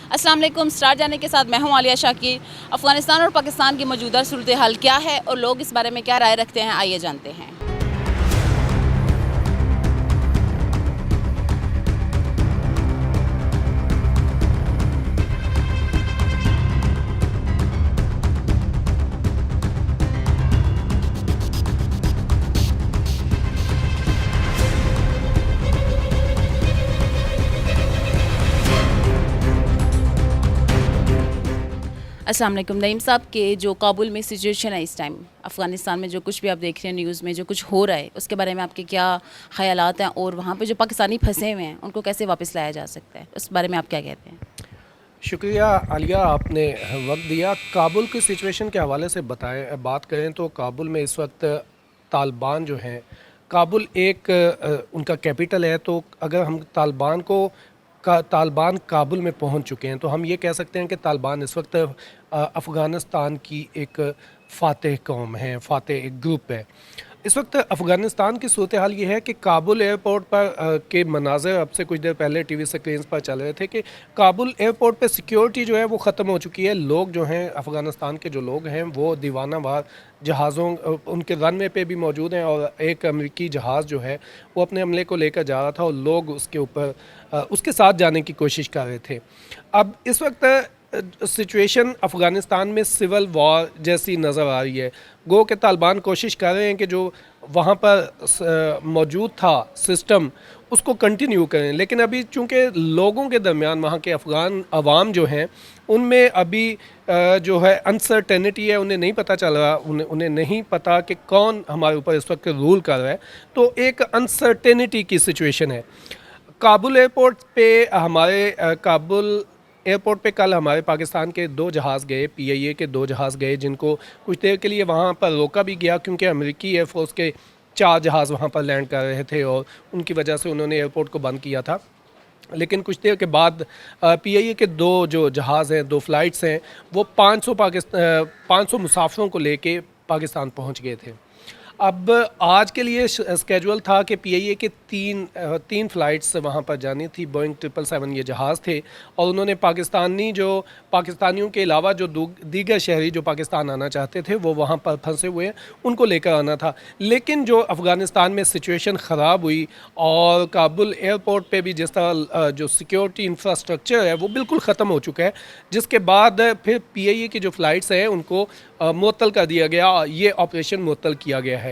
अस्सलाम वालेकुम। स्टार जाने के साथ मैं हूं आलिया शाकिर। अफगानिस्तान और पाकिस्तान की मौजूदा सूरत हाल क्या है और लोग इस बारे में क्या राय रखते हैं, आइए जानते हैं। अस्सलाम वालेकुम नईम साहब, के जो काबुल में सिचुएशन है इस टाइम अफ़गानिस्तान में, जो कुछ भी आप देख रहे हैं न्यूज़ में, जो कुछ हो रहा है, उसके बारे में आपके क्या ख़यालात हैं और वहाँ पे जो पाकिस्तानी फंसे हुए हैं उनको कैसे वापस लाया जा सकता है, उस बारे में आप क्या कहते हैं? शुक्रिया आलिया, आपने वक्त दिया। काबुल की सिचुएशन के हवाले से बात करें तो काबुल में इस वक्त तालिबान जो हैं, काबुल एक उनका कैपिटल है। तो अगर हम तालिबान काबुल में पहुंच चुके हैं तो हम ये कह सकते हैं कि तालिबान इस वक्त अफ़गानिस्तान की एक फ़ातेह कौम है, फ़ातेह एक ग्रुप है। इस वक्त अफ़गानिस्तान की सूरत हाल ये है कि काबुल एयरपोर्ट पर के मनाज़र अब से कुछ देर पहले टीवी स्क्रीन्स पर चल रहे थे कि काबुल एयरपोर्ट पे सिक्योरिटी जो है वो ख़त्म हो चुकी है। लोग जो हैं, अफ़गानिस्तान के जो लोग हैं वो दीवाना वार जहाज़ों उनके रनवे पे भी मौजूद हैं और एक अमेरिकी जहाज़ जो है वो अपने अमले को लेकर जा रहा था और लोग उसके ऊपर उसके साथ जाने की कोशिश कर रहे थे। अब इस वक्त सिचुएशन अफ़गानिस्तान में सिविल वॉर जैसी नज़र आ रही है। गो के तालिबान कोशिश कर रहे हैं कि जो वहाँ पर मौजूद था सिस्टम उसको कंटिन्यू करें, लेकिन अभी चूँकि लोगों के दरमियान, वहाँ के अफ़गान अवाम जो हैं उनमें अभी जो है अनसर्टेनिटी है, उन्हें नहीं पता चल रहा, उन्हें नहीं पता कि कौन हमारे ऊपर इस वक्त रूल कर रहा है। तो एक अनसर्टेनिटी की सिचुएशन है। काबुल एयरपोर्ट पे काबुल एयरपोर्ट पे कल हमारे पाकिस्तान के 2 जहाज़ गए, PIA के 2 जहाज़ गए, जिनको कुछ देर के लिए वहाँ पर रोका भी गया क्योंकि अमेरिकी एयरफोर्स के 4 जहाज़ वहाँ पर लैंड कर रहे थे और उनकी वजह से उन्होंने एयरपोर्ट को बंद किया था। लेकिन कुछ देर के बाद PIA के 2 जो जहाज़ हैं, 2 फ़्लाइट्स हैं, वो 500 मुसाफिरों को लेके पाकिस्तान पहुँच गए थे। अब आज के लिए स्केजुअल था कि PIA के तीन फ़्लाइट्स वहाँ पर जानी थी। बोइंग 777 ये जहाज़ थे और उन्होंने पाकिस्तानियों के अलावा जो दीगर शहरी जो पाकिस्तान आना चाहते थे वो वहाँ पर फंसे हुए हैं, उनको लेकर आना था। लेकिन जो अफ़गानिस्तान में सिचुएशन ख़राब हुई और काबुल एयरपोर्ट पे भी जिस तरह जो सिक्योरिटी इंफ्रास्ट्रक्चर है वो बिल्कुल ख़त्म हो चुका है, जिसके बाद फिर PIA की जो फ़्लाइट्स हैं उनको मुअत्तल कर दिया गया, ये ऑपरेशन मुअत्तल किया गया है।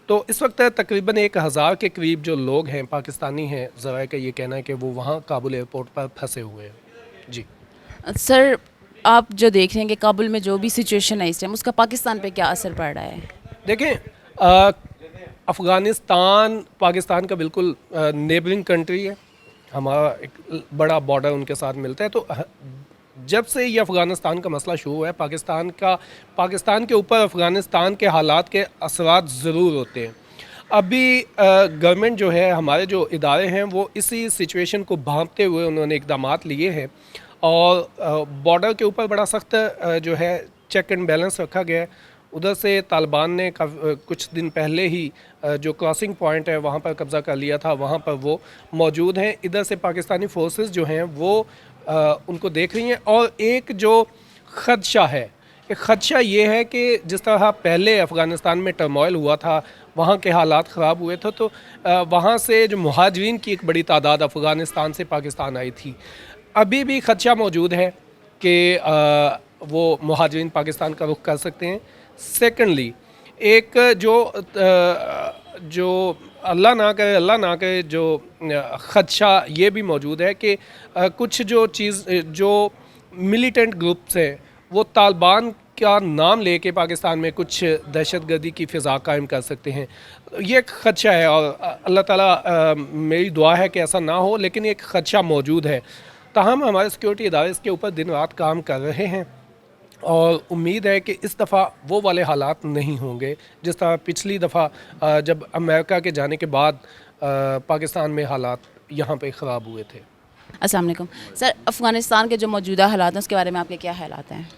तो इस वक्त तकरीबन 1000 के करीब जो लोग हैं पाकिस्तानी हैं, ज़राए का ये कहना है कि वो वहाँ काबुल एयरपोर्ट पर फंसे हुए हैं। जी सर, आप जो देख रहे हैं कि काबुल में जो भी सिचुएशन है इस टाइम, उसका पाकिस्तान पे क्या असर पड़ रहा है? देखें, अफ़गानिस्तान पाकिस्तान का बिल्कुल नेबरिंग कंट्री है। हमारा एक बड़ा बॉर्डर उनके साथ मिलता है। तो जब से ये अफ़गानिस्तान का मसला शुरू हुआ है, पाकिस्तान के ऊपर अफ़गानिस्तान के हालात के असरात ज़रूर होते हैं। अभी गवर्नमेंट जो है, हमारे जो इदारे हैं, वो इसी सिचुएशन को भांपते हुए उन्होंने इक़दामात लिए हैं और बॉर्डर के ऊपर बड़ा सख्त जो है चेक एंड बैलेंस रखा गया है। उधर से तालिबान ने कुछ दिन पहले ही जो क्रॉसिंग पॉइंट है वहाँ पर कब्ज़ा कर लिया था, वहाँ पर वो मौजूद हैं। इधर से पाकिस्तानी फोर्सेस जो हैं वो उनको देख रही हैं। और एक जो ख़दशा है, एक ख़दशा ये है कि जिस तरह पहले अफ़गानिस्तान में टर्मोइल हुआ था, वहाँ के हालात ख़राब हुए थे, तो वहाँ से जो मुहाजिरीन की एक बड़ी तादाद अफ़गानिस्तान से पाकिस्तान आई थी। अभी भी ख़दशा मौजूद है कि वो मुहाजिरीन पाकिस्तान का रुख कर सकते हैं। सेकेंडली, एक जो अल्लाह ना करे जो ख़दशा ये भी मौजूद है कि कुछ जो मिलिटेंट ग्रुप्स हैं वो तालिबान का नाम लेके पाकिस्तान में कुछ दहशतगर्दी की फ़िज़ा कायम कर सकते हैं। ये एक ख़दशा है और अल्लाह ताला मेरी दुआ है कि ऐसा ना हो, लेकिन एक ख़दशा मौजूद है। ताहम हमारे सिक्योरिटी इदारे इसके ऊपर दिन रात काम कर रहे हैं और उम्मीद है कि इस दफ़ा वो वाले हालात नहीं होंगे जिस तरह पिछली दफ़ा जब अमेरिका के जाने के बाद पाकिस्तान में हालात यहाँ पे ख़राब हुए थे। अस्सलाम वालेकुम सर, अफ़गानिस्तान के जो मौजूदा हालात हैं उसके बारे में आपके क्या ख़यालात हैं?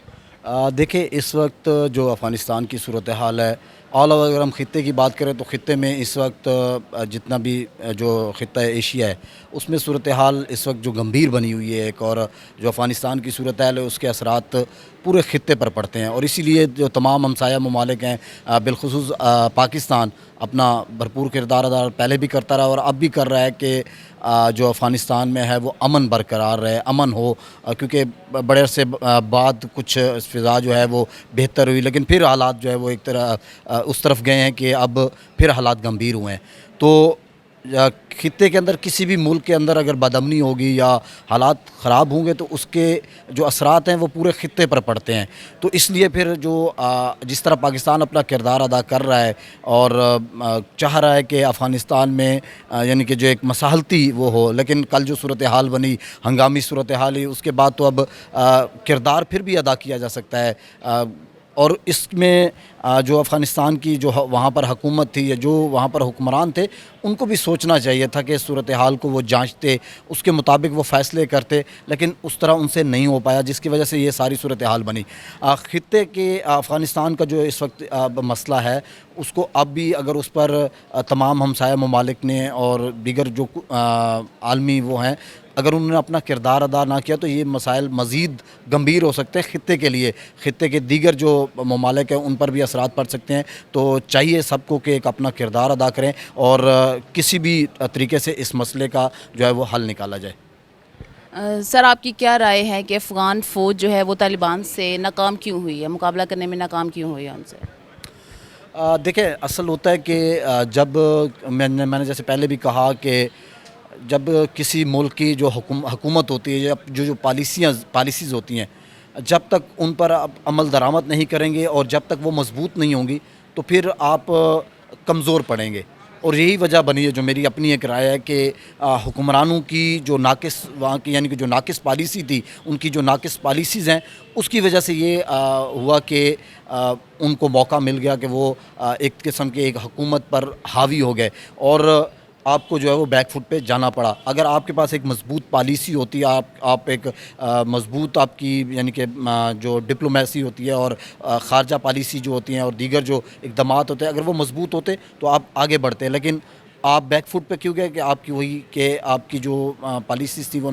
देखिए, इस वक्त जो अफ़गानिस्तान की सूरत हाल है, ऑल ओवर अगर हम खित्ते की बात करें तो खित्ते में इस वक्त जितना भी जो खित्ता एशिया है उसमें सूरत हाल इस वक्त जो गंभीर बनी हुई है एक, और जो अफ़गानिस्तान की सूरत हाल है उसके असरात पूरे खित्ते पर पड़ते हैं। और इसीलिए जो तमाम हमसाया ममालिक हैं बिलखुसूस पाकिस्तान अपना भरपूर किरदार अदा पहले भी करता रहा और अब भी कर रहा है कि जो अफ़गानिस्तान में है वो अमन बरकरार रहे, अमन हो, क्योंकि बड़े अरसे बाद कुछ फ़िज़ा जो है वो बेहतर हुई, लेकिन फिर हालात जो है वो एक तरह उस तरफ गए हैं कि अब फिर हालात गंभीर हुए हैं। तो खित्ते के अंदर किसी भी मुल्क के अंदर अगर बदअमनी होगी या हालात ख़राब होंगे तो उसके जो असरात हैं वो पूरे खित्ते पर पड़ते हैं। तो इसलिए फिर जो जिस तरह पाकिस्तान अपना किरदार अदा कर रहा है और चाह रहा है कि अफ़गानिस्तान में यानी कि जो एक मसाहलती वो हो, लेकिन कल जो सूरत हाल बनी हंगामी सूरत हाल ही, उसके बाद तो अब किरदार फिर भी अदा किया जा सकता है। और इसमें जो अफ़गानिस्तान की जो वहाँ पर हुकूमत थी या जो वहाँ पर हुक्मरान थे उनको भी सोचना चाहिए था कि सूरत हाल को वो जांचते, उसके मुताबिक वो फ़ैसले करते, लेकिन उस तरह उनसे नहीं हो पाया, जिसकी वजह से ये सारी सूरत हाल बनी। खित्ते के अफ़गानिस्तान का जो इस वक्त मसला है उसको अब भी अगर उस पर तमाम हमसाया ममालिक ने और दीगर जो आलमी वो हैं अगर उन्होंने अपना किरदार अदा ना किया तो ये मसाइल मज़ीद गंभीर हो सकते हैं खित्ते के लिए। खित्ते के दीगर जो ममालिक हैं उन पर भी असरात पड़ सकते हैं। तो चाहिए सबको कि एक अपना किरदार अदा करें और किसी भी तरीके से इस मसले का जो है वो हल निकाला जाए। सर आपकी क्या राय है कि अफ़गान फ़ौज जो है वो तालिबान से नाकाम क्यों हुई है, मुकाबला करने में नाकाम क्यों हुई है उनसे? देखिए, असल होता है कि जब मैंने जैसे पहले भी कहा कि जब किसी मुल्क की जो हुकूमत होती है या जो पॉलिसीज़ होती हैं, जब तक उन पर आप अमल दरामद नहीं करेंगे और जब तक वो मज़बूत नहीं होंगी तो फिर आप कमज़ोर पड़ेंगे। और यही वजह बनी है, जो मेरी अपनी एक राय है कि हुक्मरानों की जो नाकिस वहाँ की यानी कि जो नाकिस पॉलिसी थी, उनकी जो नाकिस पॉलिसीज़ हैं उसकी वजह से ये हुआ कि उनको मौका मिल गया कि वो एक किस्म के एक हुकूमत पर हावी हो गए और आपको जो है वो बैक फुट पे जाना पड़ा। अगर आपके पास एक मज़बूत पॉलिसी होती है, आप एक मज़बूत आपकी यानी कि जो डिप्लोमेसी होती है और ख़ारजा पॉलिसी जो होती हैं और दीगर जो इक़दामात होते हैं, अगर वो मज़बूत होते तो आप आगे बढ़ते। लेकिन आप बैक फुट पे क्यों गए कि आपकी वही कि आपकी जो पॉलिसीज़ थी वो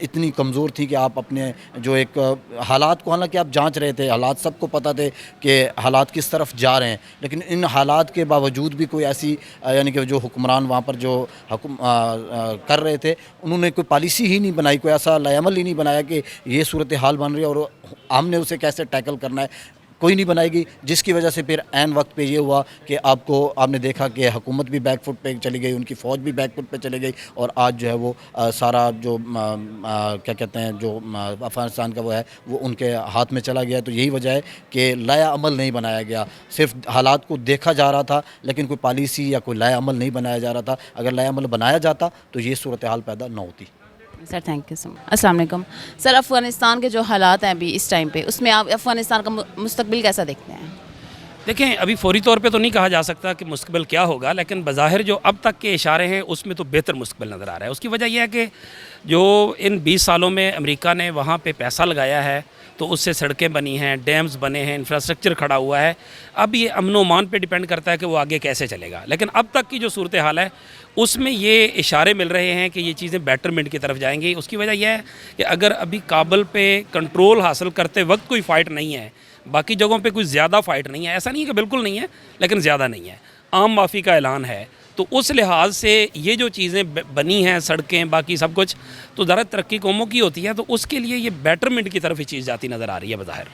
इतनी कमज़ोर थी कि आप अपने जो एक हालात को, हालांकि आप जांच रहे थे, हालात सबको पता थे कि हालात किस तरफ जा रहे हैं, लेकिन इन हालात के बावजूद भी कोई ऐसी यानी कि जो हुक्मरान वहाँ पर जो कर रहे थे उन्होंने कोई पॉलिसी ही नहीं बनाई, कोई ऐसा लाएअमल ही नहीं बनाया कि ये सूरत हाल बन रही है और हमने उसे कैसे टैकल करना है, कोई नहीं बनाएगी। जिसकी वजह से फिर ऐन वक्त पे ये हुआ कि आपने देखा कि हुकूमत भी बैक फुट पे चली गई, उनकी फ़ौज भी बैक फुट पे चली गई और आज जो है वो सारा जो क्या कहते हैं जो अफ़गानिस्तान का वो है वो उनके हाथ में चला गया। तो यही वजह है कि लाया अमल नहीं बनाया गया, सिर्फ हालात को देखा जा रहा था लेकिन कोई पॉलिसी या कोई लाया अमल नहीं बनाया जा रहा था। अगर लाया अमल बनाया जाता तो ये सूरत हाल पैदा न होती। Sir thank you so much. अस्सलाम वालेकुम सर, अफ़गानिस्तान के जो हालात हैं अभी इस टाइम पे, उसमें आप अफ़गानिस्तान का मुस्तकबिल कैसा देखते हैं? देखें, अभी फ़ौरी तौर पे तो नहीं कहा जा सकता कि मुस्तकबिल क्या होगा, लेकिन बज़ाहिर जो अब तक के इशारे हैं उसमें तो बेहतर मुस्तकबिल नज़र आ रहा है। उसकी वजह यह है कि जो इन 20 सालों में अमेरिका ने वहाँ पे पैसा लगाया है तो उससे सड़कें बनी हैं, डैम्स बने हैं, इंफ्रास्ट्रक्चर खड़ा हुआ है। अब ये अमन व अमान पे डिपेंड करता है कि वो आगे कैसे चलेगा, लेकिन अब तक की जो सूरत हाल है उसमें ये इशारे मिल रहे हैं कि ये चीज़ें बेटरमेंट की तरफ जाएंगी। उसकी वजह यह है कि अगर अभी काबुल पे कंट्रोल हासिल करते वक्त कोई फ़ाइट नहीं है, बाकी जगहों पे कोई ज़्यादा फ़ाइट नहीं है, ऐसा नहीं है कि बिल्कुल नहीं है लेकिन ज़्यादा नहीं है, आम माफ़ी का ऐलान है, तो उस लिहाज से ये जो चीज़ें बनी हैं, सड़कें बाकी सब कुछ, तो ज़रा तरक्की कौमों की होती है, तो उसके लिए ये बेटरमेंट की तरफ ही चीज़ जाती नज़र आ रही है बज़ाहिर।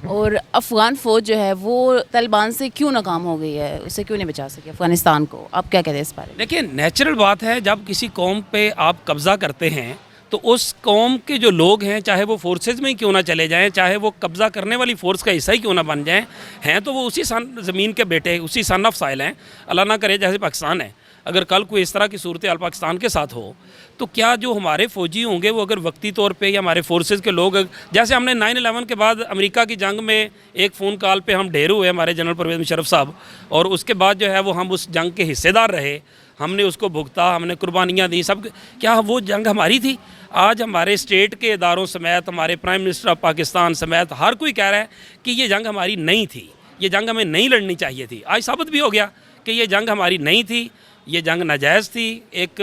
और अफ़गान फ़ौज जो है वो तालिबान से क्यों नाकाम हो गई है, उसे क्यों नहीं बचा सकी अफ़गानिस्तान को, आप क्या कहते हैं इस बारे में? देखिए, नेचुरल बात है, जब किसी कौम पे आप कब्ज़ा करते हैं तो उस कौम के जो लोग हैं, चाहे वो फोर्सेज में ही क्यों ना चले जाएं, चाहे वो कब्ज़ा करने वाली फ़ोर्स का हिस्सा ही क्यों ना बन जाएं, हैं तो वो उसी ज़मीन के बेटे, उसी सन ऑफ साइल हैं। अल्लाह ना करे जैसे पाकिस्तान है, अगर कल कोई इस तरह की सूरत हाल पाकिस्तान के साथ हो तो क्या जो हमारे फ़ौजी होंगे वो अगर वक्ती तौर पे या हमारे फोर्सेज़ के लोग, जैसे हमने 9/11 के बाद अमेरिका की जंग में एक फ़ोन कॉल पे हम ढेर हुए, हमारे जनरल परवेज़ मुशर्रफ साहब, और उसके बाद जो है वो हम उस जंग के हिस्सेदार रहे, हमने उसको भुगता, हमने कुर्बानियाँ दी, सब। क्या वो जंग हमारी थी? आज हमारे स्टेट के इदारों समेत, हमारे प्राइम मिनिस्टर ऑफ पाकिस्तान समेत हर कोई कह रहा है कि ये जंग हमारी नहीं थी, یہ جنگ ہمیں نہیں لڑنی چاہیے تھی. آج ثابت بھی ہو گیا کہ یہ جنگ ہماری نہیں تھی, یہ جنگ ناجائز تھی, ایک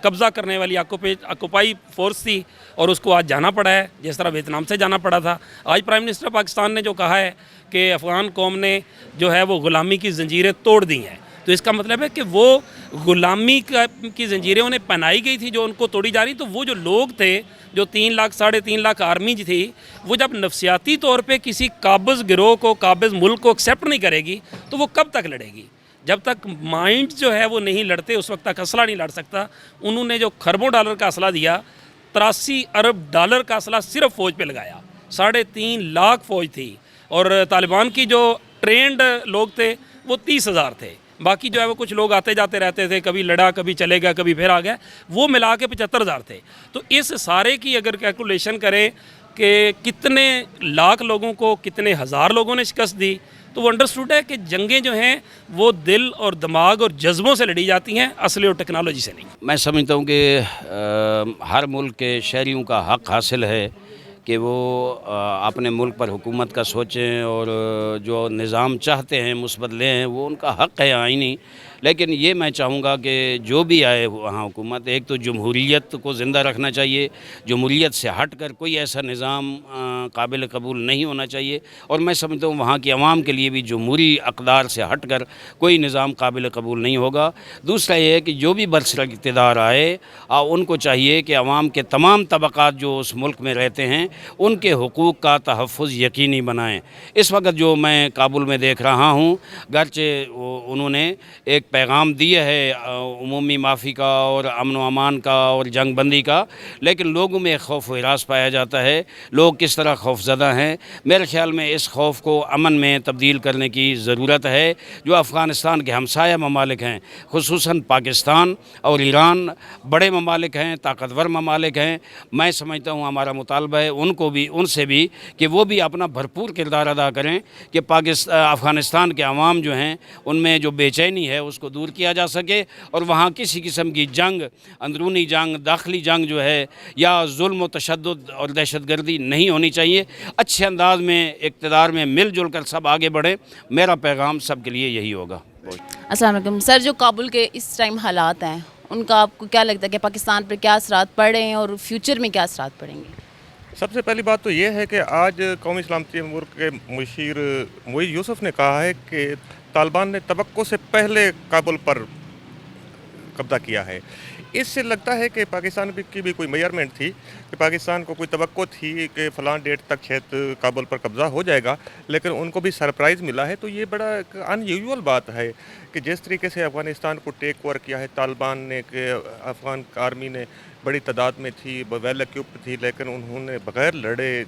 قبضہ کرنے والی آکوپائی فورس تھی اور اس کو آج جانا پڑا ہے, جس طرح ویتنام سے جانا پڑا تھا. آج پرائم منسٹر پاکستان نے جو کہا ہے کہ افغان قوم نے جو ہے وہ غلامی کی زنجیریں توڑ دی ہیں, تو اس کا مطلب ہے کہ وہ غلامی کی زنجیریں انہیں پہنائی گئی تھی جو ان کو توڑی جا رہی. تو وہ جو لوگ تھے جو 3 لاکھ 3.5 لاکھ آرمی تھی, وہ جب نفسیاتی طور پہ کسی قابض گروہ کو, قابض ملک کو ایکسیپٹ نہیں کرے گی تو وہ کب تک لڑے گی؟ جب تک مائنڈ جو ہے وہ نہیں لڑتے اس وقت تک اسلحہ نہیں لڑ سکتا. انہوں نے جو کھربوں ڈالر کا اسلحہ دیا, 83 ارب ڈالر کا اسلحہ صرف فوج پہ لگایا, 3.5 لاکھ فوج تھی, اور طالبان کی جو ٹرینڈ لوگ تھے وہ 30,000 تھے. باقی جو ہے وہ کچھ لوگ آتے جاتے رہتے تھے, کبھی لڑا کبھی چلے گیا کبھی پھر آ گیا, وہ ملا کے 75,000 تھے. تو اس سارے کی اگر کیلکولیشن کریں کہ کتنے لاکھ لوگوں کو کتنے ہزار لوگوں نے شکست دی, تو وہ انڈرسٹوڈ ہے کہ جنگیں جو ہیں وہ دل اور دماغ اور جذبوں سے لڑی جاتی ہیں, اسلحے اور ٹیکنالوجی سے نہیں. میں سمجھتا ہوں کہ ہر ملک کے شہریوں کا حق حاصل ہے کہ وہ اپنے ملک پر حکومت کا سوچیں اور جو نظام چاہتے ہیں مثبت لیں, وہ ان کا حق ہے آئینی. لیکن یہ میں چاہوں گا کہ جو بھی آئے وہاں حکومت, ایک تو جمہوریت کو زندہ رکھنا چاہیے, جمہوریت سے ہٹ کر کوئی ایسا نظام قابل قبول نہیں ہونا چاہیے. اور میں سمجھتا ہوں وہاں کی عوام کے لیے بھی جمہوری اقدار سے ہٹ کر کوئی نظام قابل قبول نہیں ہوگا. دوسرا یہ ہے کہ جو بھی برسر اقتدار آئے, ان کو چاہیے کہ عوام کے تمام طبقات جو اس ملک میں رہتے ہیں ان کے حقوق کا تحفظ یقینی بنائیں. اس وقت جو میں کابل میں دیکھ رہا ہوں, گرچہ انہوں نے ایک پیغام دیا ہے عمومی معافی کا اور امن و امان کا اور جنگ بندی کا, لیکن لوگوں میں خوف و ہراس پایا جاتا ہے. لوگ کس طرح خوف زدہ ہیں. میرے خیال میں اس خوف کو امن میں تبدیل کرنے کی ضرورت ہے. جو افغانستان کے ہمسایہ ممالک ہیں, خصوصاً پاکستان اور ایران, بڑے ممالک ہیں, طاقتور ممالک ہیں. میں سمجھتا ہوں ہمارا مطالبہ ہے ان سے بھی کہ وہ بھی اپنا بھرپور کردار ادا کریں کہ افغانستان کے عوام جو ہیں ان میں جو بے چینی ہے اس کو دور کیا جا سکے, اور وہاں کسی قسم کی جنگ, اندرونی جنگ, داخلی جنگ جو ہے یا ظلم و تشدد اور دہشت گردی نہیں ہونی چاہیے. اچھے انداز میں اقتدار میں مل جل کر سب آگے بڑھیں. میرا پیغام سب کے لیے یہی ہوگا. السلام علیکم سر. جو کابل کے اس ٹائم حالات ہیں ان کا آپ کو کیا لگتا ہے کہ پاکستان پر کیا اثرات پڑ رہے ہیں اور فیوچر میں کیا اثرات پڑیں گے؟ سب سے پہلی بات تو یہ ہے کہ آج قومی سلامتی امور کے مشیر معید یوسف نے کہا ہے کہ طالبان نے توقع سے پہلے کابل پر قبضہ کیا ہے. اس سے لگتا ہے کہ پاکستان کی بھی کوئی میجرمنٹ تھی کہ پاکستان کو کوئی توقع تھی کہ فلاں ڈیٹ تک شاید کابل پر قبضہ ہو جائے گا, لیکن ان کو بھی سرپرائز ملا ہے. تو یہ بڑا ان یوزول بات ہے کہ جس طریقے سے افغانستان کو ٹیک اوور کیا ہے طالبان نے, کہ افغان آرمی نے بڑی تعداد میں تھی, ویل ایکوپڈ تھی, لیکن انہوں نے بغیر لڑے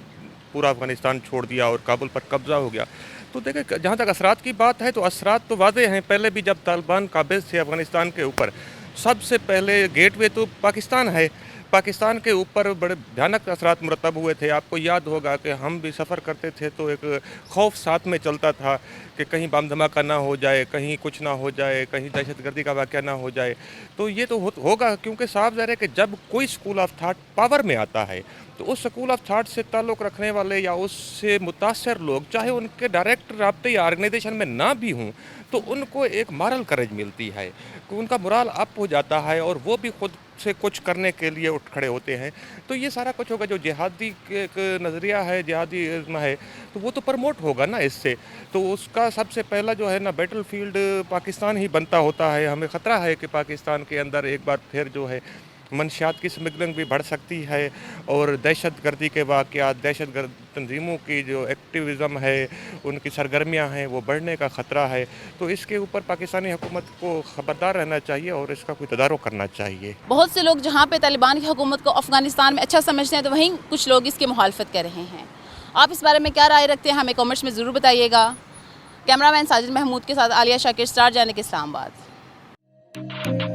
پورا افغانستان چھوڑ دیا اور کابل پر قبضہ ہو گیا. تو دیکھیں جہاں تک اثرات کی بات ہے تو اثرات تو واضح ہیں. پہلے بھی جب طالبان قابض تھے افغانستان کے اوپر, سب سے پہلے گیٹ وے تو پاکستان ہے. پاکستان کے اوپر بڑے بھیانک اثرات مرتب ہوئے تھے. آپ کو یاد ہوگا کہ ہم بھی سفر کرتے تھے تو ایک خوف ساتھ میں چلتا تھا کہ کہیں بم دھماکہ نہ ہو جائے, کہیں کچھ نہ ہو جائے, کہیں دہشت گردی کا واقعہ نہ ہو جائے. تو یہ تو ہوگا, کیونکہ صاف ظاہر ہے کہ جب کوئی اسکول آف تھاٹ پاور میں آتا ہے تو اس اسکول آف تھاٹ سے تعلق رکھنے والے یا اس سے متاثر لوگ, چاہے ان کے ڈائریکٹ رابطے یا آرگنائزیشن میں نہ بھی ہوں, تو ان کو ایک مارل کریج ملتی ہے کہ ان کا مرال اپ ہو جاتا ہے اور وہ بھی خود سے کچھ کرنے کے لیے اٹھ کھڑے ہوتے ہیں. تو یہ سارا کچھ ہوگا. جو جہادی ایک نظریہ ہے, جہادی ازم ہے, تو وہ تو پرموٹ ہوگا نا اس سے. تو اس کا سب سے پہلا جو ہے نا بیٹل فیلڈ پاکستان ہی بنتا ہوتا ہے. ہمیں خطرہ ہے کہ پاکستان کے اندر ایک بار پھر جو ہے منشیات کی سمگلنگ بھی بڑھ سکتی ہے, اور دہشت گردی کے واقعات, دہشت گرد تنظیموں کی جو ایکٹیویزم ہے, ان کی سرگرمیاں ہیں, وہ بڑھنے کا خطرہ ہے. تو اس کے اوپر پاکستانی حکومت کو خبردار رہنا چاہیے اور اس کا کوئی تدارک کرنا چاہیے. بہت سے لوگ جہاں پہ طالبان کی حکومت کو افغانستان میں اچھا سمجھتے ہیں تو وہیں کچھ لوگ اس کی مخالفت کر رہے ہیں. آپ اس بارے میں کیا رائے رکھتے ہیں؟ ہمیں کامنٹس میں ضرور بتائیے گا. کیمرہ مین ساجد محمود کے ساتھ عالیہ شاکر, اسٹار جانے کے اسلام آباد.